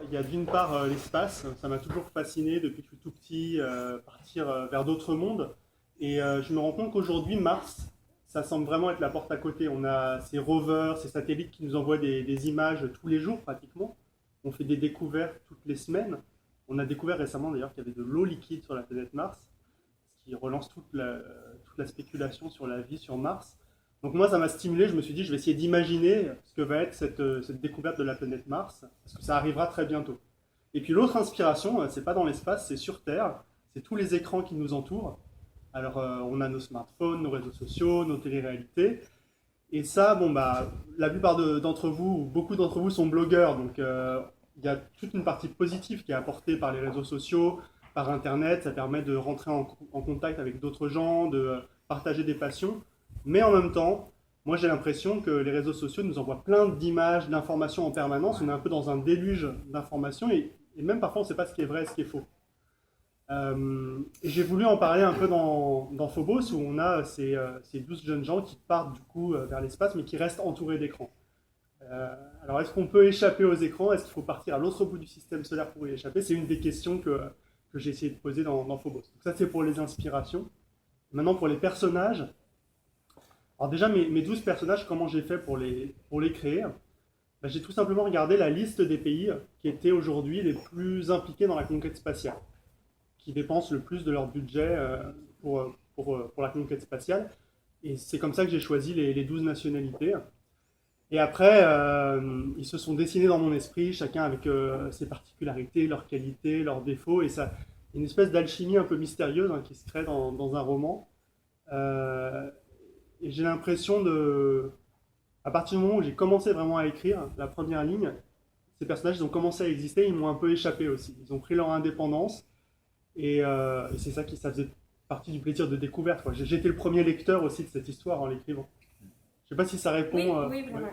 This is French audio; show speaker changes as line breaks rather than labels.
Il y a d'une part l'espace, ça m'a toujours fasciné depuis que je suis tout petit, partir vers d'autres mondes. Et je me rends compte qu'aujourd'hui, Mars, ça semble vraiment être la porte à côté. On a ces rovers, ces satellites qui nous envoient des images tous les jours pratiquement. On fait des découvertes toutes les semaines. On a découvert récemment d'ailleurs qu'il y avait de l'eau liquide sur la planète Mars, ce qui relance toute la spéculation sur la vie sur Mars. Donc moi, ça m'a stimulé, je me suis dit, je vais essayer d'imaginer ce que va être cette découverte de la planète Mars, parce que ça arrivera très bientôt. Et puis l'autre inspiration, c'est pas dans l'espace, c'est sur Terre, c'est tous les écrans qui nous entourent. Alors on a nos smartphones, nos réseaux sociaux, nos téléréalités. Et ça, bon bah, la plupart d'entre vous, ou beaucoup d'entre vous sont blogueurs, donc il y a toute une partie positive qui est apportée par les réseaux sociaux, par Internet, ça permet de rentrer en contact avec d'autres gens, de partager des passions. Mais en même temps, moi j'ai l'impression que les réseaux sociaux nous envoient plein d'images, d'informations en permanence. On est un peu dans un déluge d'informations et même parfois on ne sait pas ce qui est vrai et ce qui est faux. Et j'ai voulu en parler un peu dans Phobos où on a ces 12 jeunes gens qui partent du coup vers l'espace mais qui restent entourés d'écrans. Alors est-ce qu'on peut échapper aux écrans? Est-ce qu'il faut partir à l'autre bout du système solaire pour y échapper? C'est une des questions que j'ai essayé de poser dans Phobos. Donc ça c'est pour les inspirations. Maintenant pour les personnages, alors déjà, mes 12 personnages, comment j'ai fait pour les créer? Ben, j'ai tout simplement regardé la liste des pays qui étaient aujourd'hui les plus impliqués dans la conquête spatiale, qui dépensent le plus de leur budget pour la conquête spatiale. Et c'est comme ça que j'ai choisi les 12 nationalités. Et après, ils se sont dessinés dans mon esprit, chacun avec ses particularités, leurs qualités, leurs défauts, et ça, une espèce d'alchimie un peu mystérieuse qui se crée dans un roman. Euh, et j'ai l'impression à partir du moment où j'ai commencé vraiment à écrire la première ligne, ces personnages ils ont commencé à exister, ils m'ont un peu échappé aussi. Ils ont pris leur indépendance et c'est ça faisait partie du plaisir de découverte, quoi. J'ai été le premier lecteur aussi de cette histoire en l'écrivant. Je sais pas si ça
Oui,
répond.
oui,
Ouais.
vraiment.